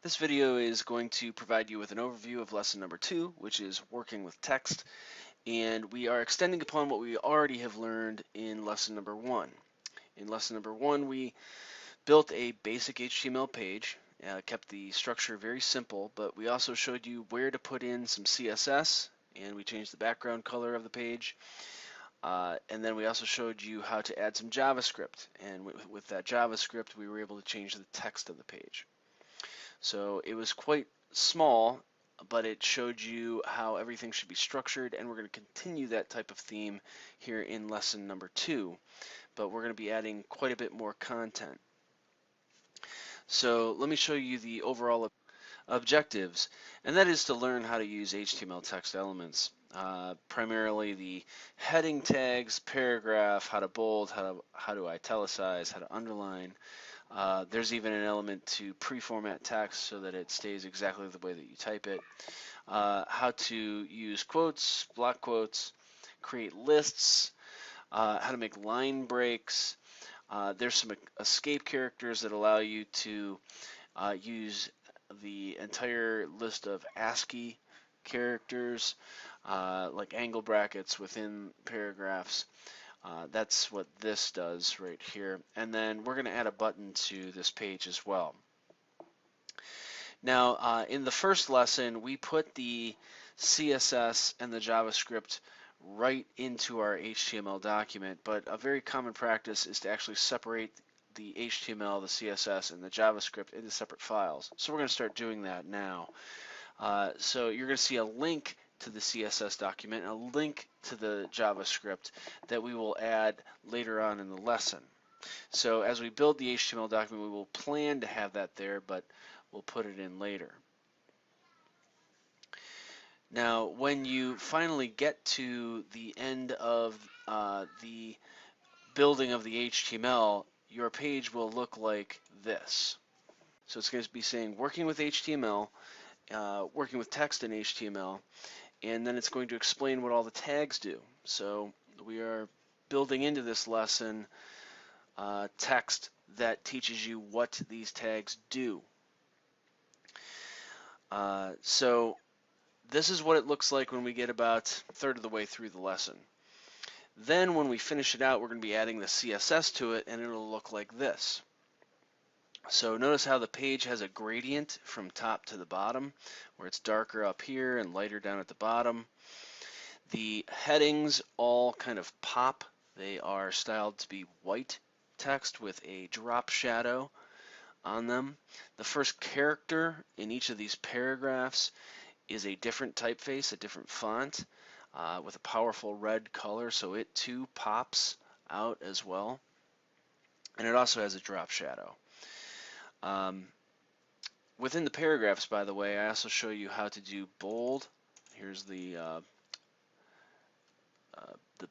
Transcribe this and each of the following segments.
This video is going to provide you with an overview of lesson number 2, which is working with text, and we are extending upon what we already have learned in lesson number 1. In lesson number 1, we built a basic HTML page, kept the structure very simple, but we also showed you where to put in some CSS, and we changed the background color of the page. And then we also showed you how to add some JavaScript, and with that JavaScript, we were able to change the text of the page. So it was quite small, but it showed you how everything should be structured, and we're going to continue that type of theme here in lesson number 2, but we're going to be adding quite a bit more content. So let me show you the overall objectives, and that is to learn how to use HTML text elements, primarily the heading tags, paragraph, how to bold, how to italicize, how to underline. There's even an element to pre-format text so that it stays exactly the way that you type it. How to use quotes, block quotes, create lists, how to make line breaks. There's some escape characters that allow you to use the entire list of ASCII characters, like angle brackets within paragraphs. That's what this does right here. And then we're going to add a button to this page as well. Now, in the first lesson, we put the CSS and the JavaScript right into our HTML document, but a very common practice is to actually separate the HTML, the CSS, and the JavaScript into separate files. So we're going to start doing that now. So you're going to see a link to the CSS document and a link to the JavaScript that we will add later on in the lesson. So as we build the HTML document, we will plan to have that there, but we'll put it in later. Now, when you finally get to the end of the building of the HTML, your page will look like this. So it's going to be saying working with HTML, working with text in HTML, and then it's going to explain what all the tags do. So we are building into this lesson text that teaches you what these tags do. So this is what it looks like when we get about a third of the way through the lesson. Then when we finish it out, we're going to be adding the CSS to it, and it'll look like this. So notice how the page has a gradient from top to the bottom, where it's darker up here and lighter down at the bottom. The headings all kind of pop. They are styled to be white text with a drop shadow on them. The first character in each of these paragraphs is a different typeface, a different font, with a powerful red color, so it too pops out as well. And it also has a drop shadow. Within the paragraphs, by the way, I also show you how to do bold. Here's the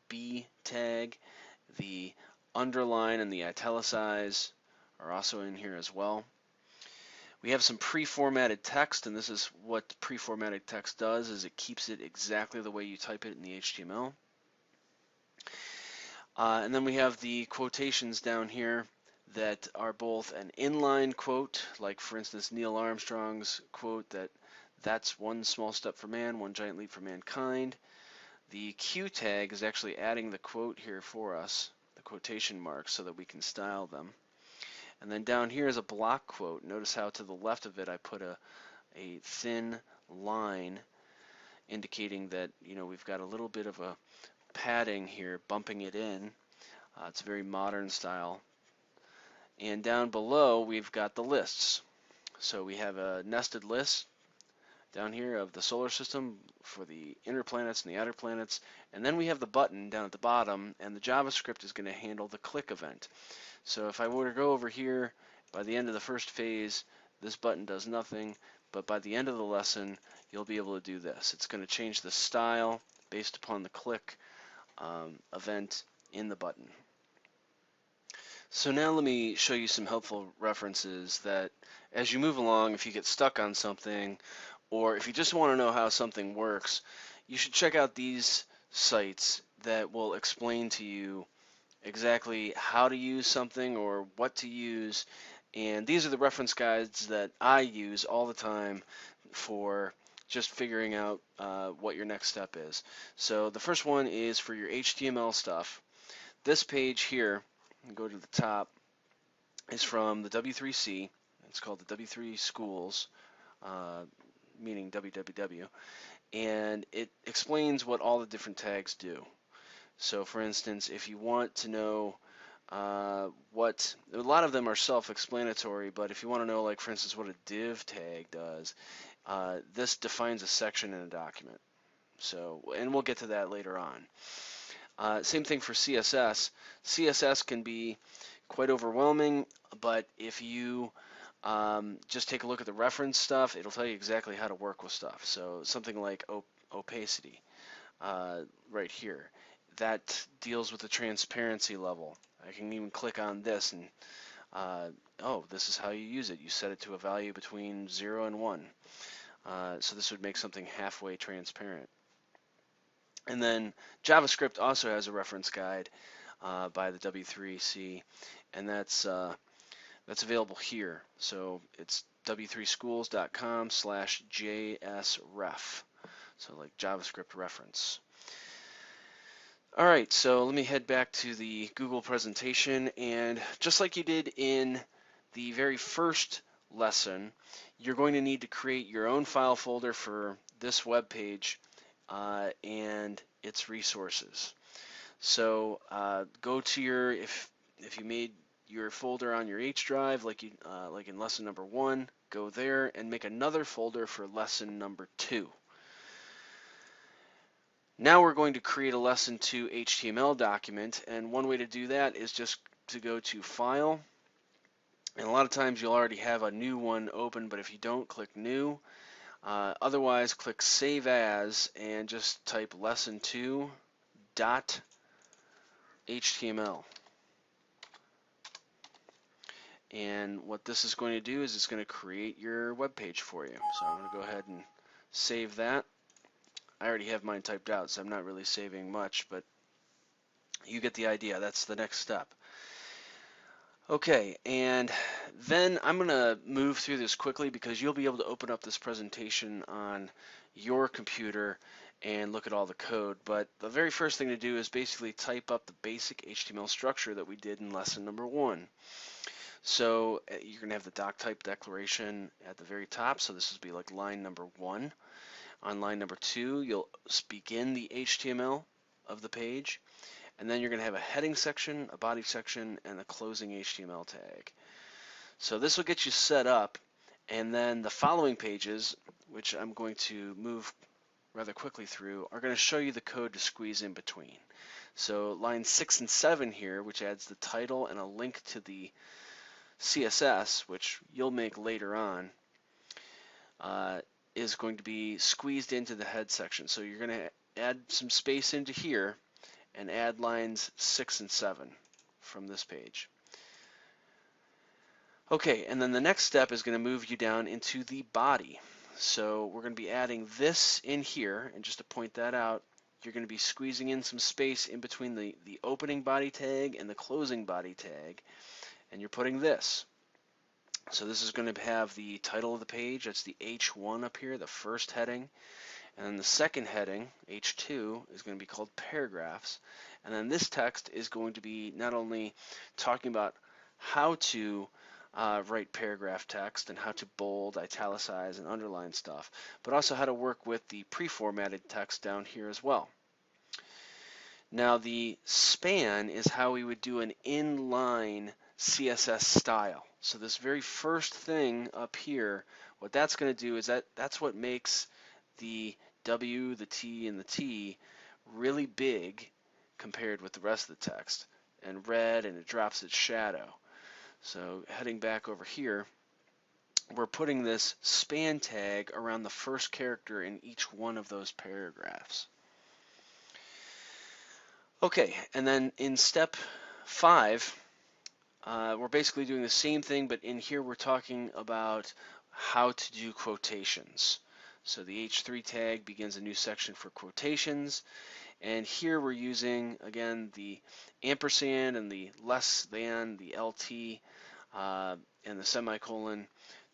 B tag. The underline and the italicize are also in here as well. We have some pre-formatted text, and this is what pre-formatted text does, is it keeps it exactly the way you type it in the HTML. And then we have the quotations down here that are both an inline quote, like for instance Neil Armstrong's quote that's one small step for man, one giant leap for mankind. The Q tag is actually adding the quote here for us, the quotation marks, so that we can style them. And then down here is a block quote. Notice how to the left of it I put a thin line indicating that we've got a little bit of a padding here, bumping it in. It's a very modern style. And down below we've got the lists. So we have a nested list down here of the solar system for the inner planets and the outer planets, and then we have the button down at the bottom, and the JavaScript is going to handle the click event. So if I were to go over here, by the end of the first phase, this button does nothing, but by the end of the lesson, you'll be able to do this. It's going to change the style based upon the click event in the button. So now let me show you some helpful references that as you move along, if you get stuck on something, or if you just want to know how something works, you should check out these sites that will explain to you exactly how to use something or what to use And these are the reference guides that I use all the time for just figuring out what your next step is. So the first one is for your HTML stuff. This page here, go to the top, is from the W3C. It's called the W3 Schools, meaning www, and it explains what all the different tags do. So for instance, if you want to know a lot of them are self-explanatory, but if you want to know, like for instance, what a div tag does, this defines a section in a document. So, and we'll get to that later on. Same thing for CSS. CSS can be quite overwhelming, but if you just take a look at the reference stuff, it'll tell you exactly how to work with stuff. So something like opacity right here, that deals with the transparency level. I can even click on this and oh, this is how you use it. You set it to a value between 0 and 1. So this would make something halfway transparent. And then JavaScript also has a reference guide by the W3C, and that's available here. So it's w3schools.com/JSRef. So like JavaScript reference. All right, so let me head back to the Google presentation, and just like you did in the very first lesson, you're going to need to create your own file folder for this web page and its resources. So go to your, if you made your folder on your H drive like in lesson number 1, go there and make another folder for lesson number 2. Now we're going to create a lesson 2 HTML document, and one way to do that is just to go to File, and a lot of times you'll already have a new one open, but if you don't, click New. Otherwise, click Save As and just type lesson2.html. And what this is going to do is it's going to create your web page for you. So I'm going to go ahead and save that. I already have mine typed out, so I'm not really saving much, but you get the idea. That's the next step. Okay, and then I'm going to move through this quickly because you'll be able to open up this presentation on your computer and look at all the code. But the very first thing to do is basically type up the basic HTML structure that we did in lesson number 1. So you're going to have the doc type declaration at the very top, so this would be like line number 1. On line number 2, you'll begin the HTML of the page, and then you're going to have a heading section, a body section, and a closing HTML tag. So this will get you set up, and then the following pages, which I'm going to move rather quickly through, are going to show you the code to squeeze in between. So lines 6 and 7 here, which adds the title and a link to the CSS, which you'll make later on, is going to be squeezed into the head section. So you're going to add some space into here and add lines 6 and 7 from this page. Okay, and then the next step is going to move you down into the body. So we're going to be adding this in here, and just to point that out, you're going to be squeezing in some space in between the opening body tag and the closing body tag, and you're putting this. So this is going to have the title of the page, that's the H1 up here, the first heading, and then the second heading, H2, is going to be called paragraphs, and then this text is going to be not only talking about how to write paragraph text and how to bold, italicize, and underline stuff, but also how to work with the pre-formatted text down here as well. Now the span is how we would do an inline CSS style. So this very first thing up here, what that's going to do is that's what makes the W, the T, and the T really big compared with the rest of the text, and red, and it drops its shadow. So heading back over here, we're putting this span tag around the first character in each one of those paragraphs. Okay, and then in step 5, we're basically doing the same thing, but in here we're talking about how to do quotations. So the H3 tag begins a new section for quotations, and here we're using, again, the ampersand and the less than, the LT, and the semicolon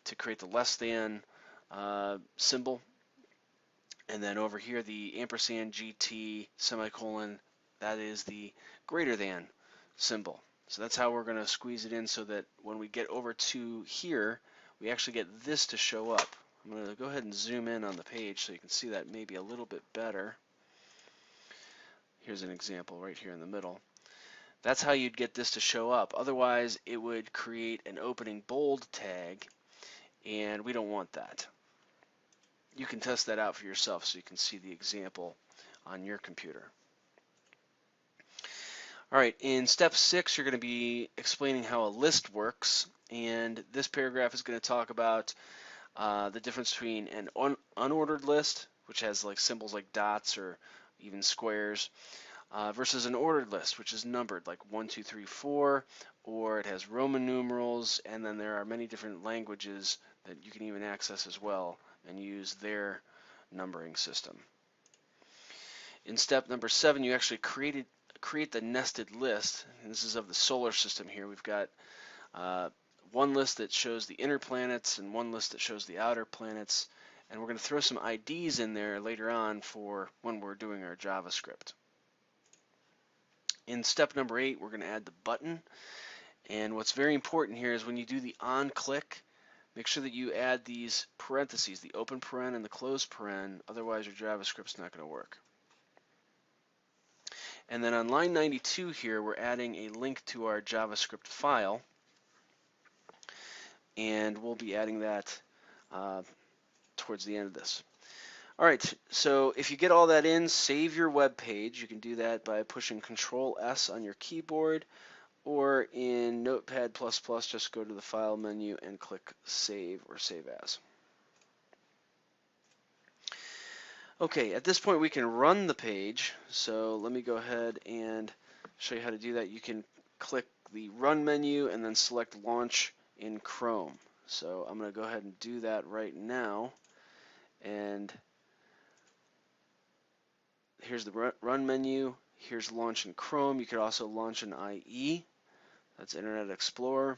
to create the less than symbol. And then over here, the ampersand GT semicolon, that is the greater than symbol. So that's how we're going to squeeze it in so that when we get over to here, we actually get this to show up. I'm going to go ahead and zoom in on the page so you can see that maybe a little bit better. Here's an example right here in the middle. That's how you'd get this to show up. Otherwise, it would create an opening bold tag, and we don't want that. You can test that out for yourself so you can see the example on your computer. All right, in step 6, you're going to be explaining how a list works, and this paragraph is going to talk about the difference between an unordered list, which has like symbols like dots or even squares, versus an ordered list, which is numbered like 1, 2, 3, 4, or it has Roman numerals, and then there are many different languages that you can even access as well and use their numbering system. In step number 7, you actually create the nested list, and this is of the solar system here. We've got one list that shows the inner planets and one list that shows the outer planets, and we're going to throw some IDs in there later on for when we're doing our JavaScript. In step number 8, we're going to add the button, and what's very important here is when you do the on click, make sure that you add these parentheses, the open paren and the close paren, otherwise your JavaScript's not going to work. And then on line 92 here, we're adding a link to our JavaScript file, and we'll be adding that towards the end of this. All right, so if you get all that in, save your web page. You can do that by pushing Control-S on your keyboard, or in Notepad++, just go to the File menu and click Save or Save As. Okay, at this point we can run the page, so let me go ahead and show you how to do that. You can click the Run menu and then select Launch in Chrome. So I'm going to go ahead and do that right now, and here's the Run menu, here's Launch in Chrome. You could also launch in IE, that's Internet Explorer.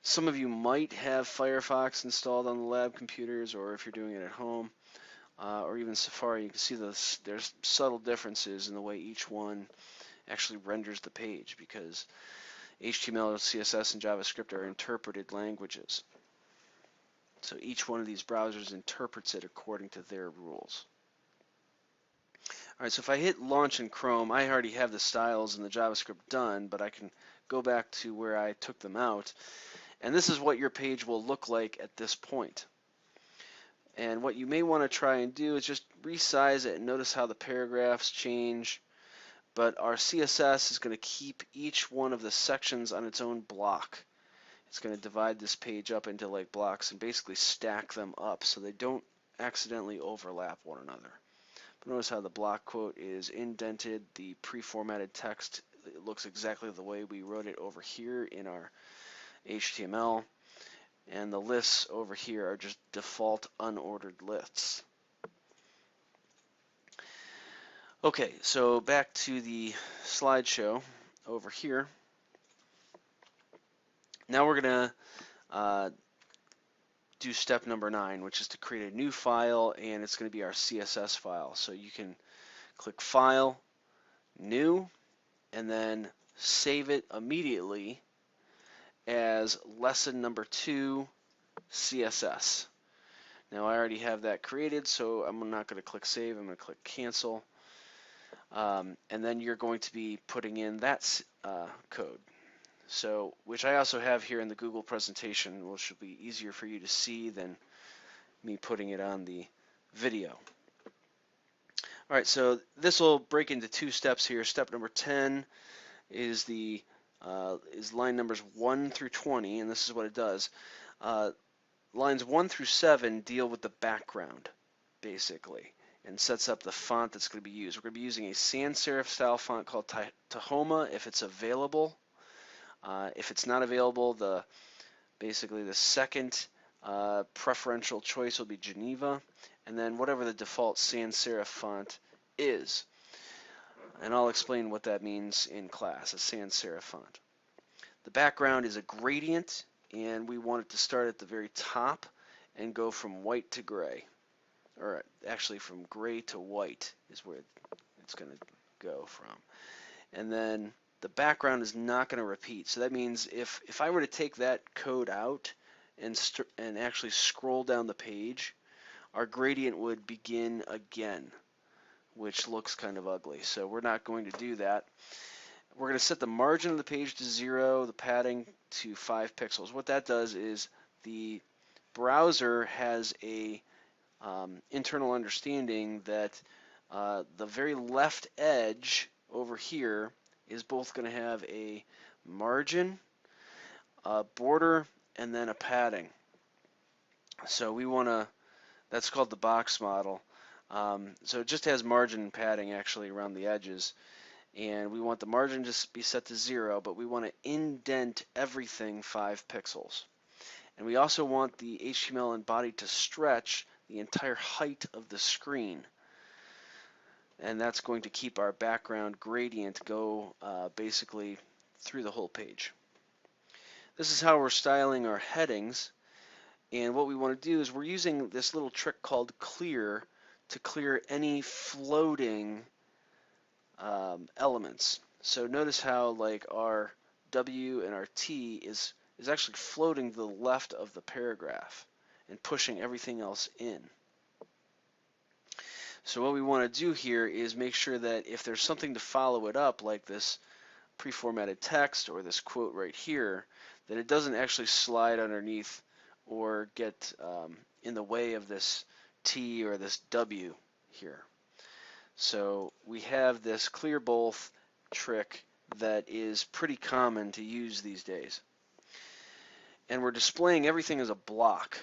Some of you might have Firefox installed on the lab computers, or if you're doing it at home, or even Safari. You can see there's subtle differences in the way each one actually renders the page, because HTML, CSS, and JavaScript are interpreted languages. So each one of these browsers interprets it according to their rules. All right, so if I hit Launch in Chrome, I already have the styles and the JavaScript done, but I can go back to where I took them out. And this is what your page will look like at this point. And what you may want to try and do is just resize it and notice how the paragraphs change. But our CSS is going to keep each one of the sections on its own block. It's going to divide this page up into like blocks and basically stack them up so they don't accidentally overlap one another. But notice how the block quote is indented. The pre-formatted text, it looks exactly the way we wrote it over here in our HTML. And the lists over here are just default unordered lists. Okay, so back to the slideshow over here. Now we're going to do step number 9, which is to create a new file, and it's going to be our CSS file. So you can click File, New, and then save it immediately as lesson number 2 CSS. Now I already have that created, so I'm not going to click Save. I'm going to click Cancel. And then you're going to be putting in that code. So, which I also have here in the Google presentation, which will be easier for you to see than me putting it on the video. All right, so this will break into 2 steps here. Step number 10 is line numbers 1 through 20, and this is what it does. Lines 1 through 7 deal with the background, basically, and sets up the font that's going to be used. We're going to be using a sans serif style font called Tahoma if it's available. If it's not available, basically the second preferential choice will be Geneva, and then whatever the default sans serif font is. And I'll explain what that means in class, a sans serif font. The background is a gradient, and we want it to start at the very top and go from white to gray, or actually from gray to white is where it's going to go from. And then the background is not going to repeat. So that means if I were to take that code out and actually scroll down the page, our gradient would begin again, which looks kind of ugly. So we're not going to do that. We're going to set the margin of the page to 0, the padding to 5 pixels. What that does is the browser has a internal understanding that the very left edge over here is both going to have a margin, a border, and then a padding. So we want to, that's called the box model. So it just has margin and padding actually around the edges. And we want the margin to be set to 0, but we want to indent everything 5 pixels. And we also want the HTML and body to stretch the entire height of the screen. And that's going to keep our background gradient go basically through the whole page. This is how we're styling our headings. And what we want to do is we're using this little trick called clear to clear any floating elements. So notice how like our W and our T is actually floating to the left of the paragraph and pushing everything else in. So what we want to do here is make sure that if there's something to follow it up, like this pre-formatted text or this quote right here, that it doesn't actually slide underneath or get in the way of this T or this W here. So we have this clear both trick that is pretty common to use these days. And we're displaying everything as a block.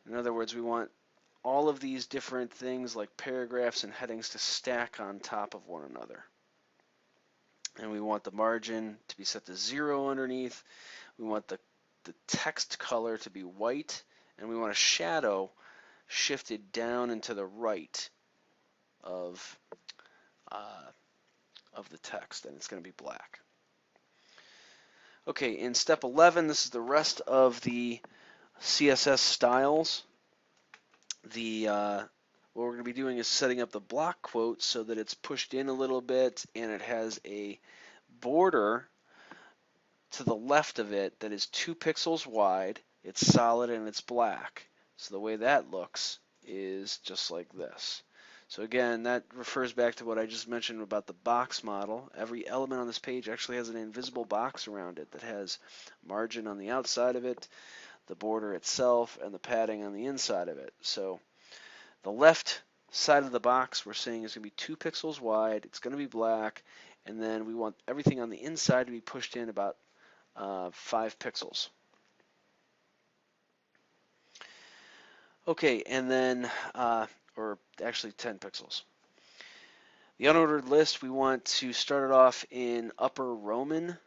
In other words, we want all of these different things like paragraphs and headings to stack on top of one another. And we want the margin to be set to 0 underneath. We want the text color to be white, and we want a shadow shifted down and to the right of the text, and it's going to be black. Okay, in step 11, this is the rest of the CSS styles. What we're going to be doing is setting up the block quote so that it's pushed in a little bit and it has a border to the left of it that is 2 pixels wide, it's solid, and it's black. So the way that looks is just like this. So again, that refers back to what I just mentioned about the box model. Every element on this page actually has an invisible box around it that has margin on the outside of it, the border itself, and the padding on the inside of it. So the left side of the box we're saying is going to be 2 pixels wide, it's going to be black, and then we want everything on the inside to be pushed in about 5 pixels. Okay, and then, or actually 10 pixels. The unordered list, we want to start it off in upper Roman.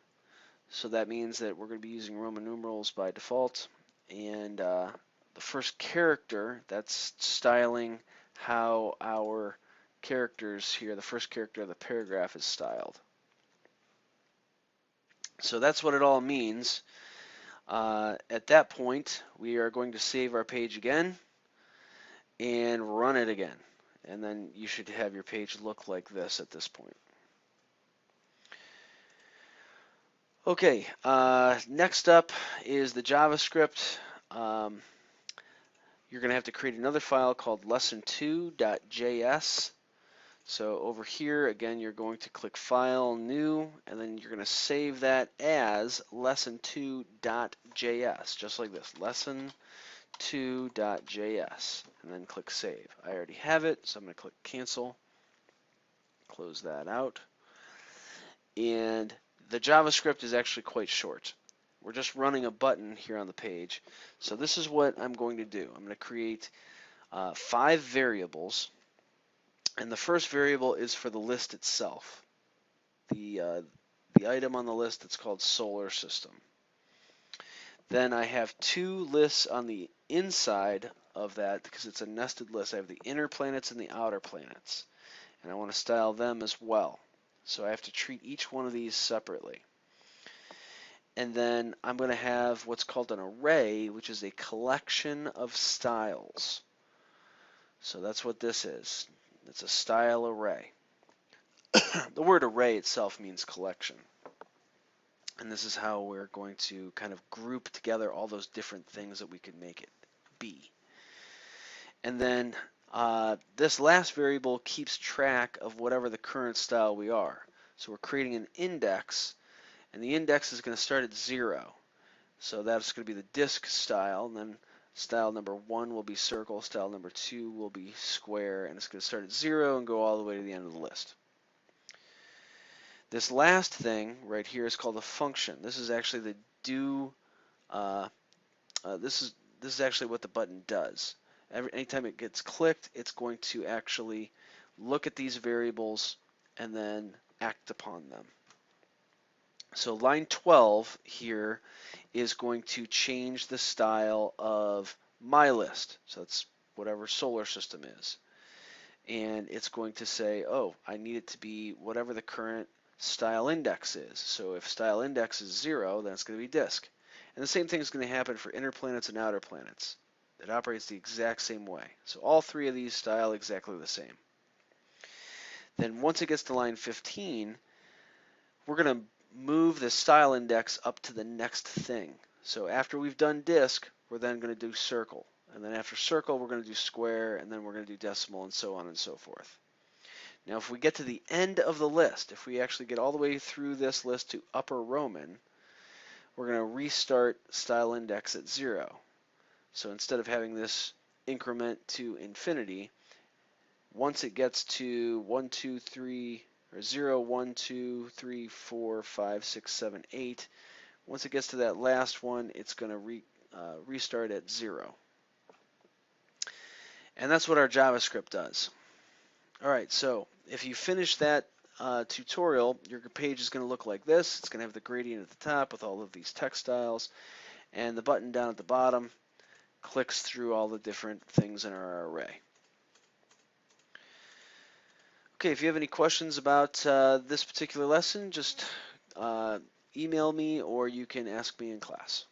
So that means that we're going to be using Roman numerals by default. And the first character, that's styling how our characters here, the first character of the paragraph is styled. So that's what it all means. At that point, we are going to save our page again and run it again. And then you should have your page look like this at this point. Okay, next up is the JavaScript. You're going to have to create another file called lesson2.js. So over here, again, you're going to click File, New, and then you're going to save that as lesson2.js, just like this, lesson2.js, and then click Save. I already have it, so I'm going to click Cancel, close that out. And the JavaScript is actually quite short. We're just running a button here on the page. So this is what I'm going to do. I'm going to create 5 variables. And the first variable is for the list itself. The item on the list that's called solar system. Then I have 2 lists on the inside of that because it's a nested list. I have the inner planets and the outer planets. And I want to style them as well. So I have to treat each one of these separately. And then I'm going to have what's called an array, which is a collection of styles. So that's what this is. It's a style array. The word array itself means collection. And this is how we're going to kind of group together all those different things that we could make it be. And then this last variable keeps track of whatever the current style we are. So we're creating an index, and the index is going to start at 0. So that's going to be the disk style, and then style number 1 will be circle, style number 2 will be square, and it's going to start at 0 and go all the way to the end of the list. This last thing right here is called a function. This is actually the do. This is actually what the button does. Anytime it gets clicked, it's going to actually look at these variables and then act upon them. So line 12 here is going to change the style of my list. So that's whatever solar system is. And it's going to say, oh, I need it to be whatever the current style index is. So if style index is 0, then it's going to be disk. And the same thing is going to happen for inner planets and outer planets. It operates the exact same way. So all three of these style exactly the same. Then once it gets to line 15, we're going to move the style index up to the next thing. So after we've done disk, we're then going to do circle. And then after circle, we're going to do square, and then we're going to do decimal, and so on and so forth. Now, if we get to the end of the list, if we actually get all the way through this list to upper Roman, we're going to restart style index at 0. So instead of having this increment to infinity, once it gets to 1, 2, 3, or 0, 1, 2, 3, 4, 5, 6, 7, 8, once it gets to that last one, it's going to restart at 0. And that's what our JavaScript does. All right, so if you finish that tutorial, your page is going to look like this. It's going to have the gradient at the top with all of these text styles, and the button down at the bottom clicks through all the different things in our array. Okay, if you have any questions about this particular lesson, just email me or you can ask me in class.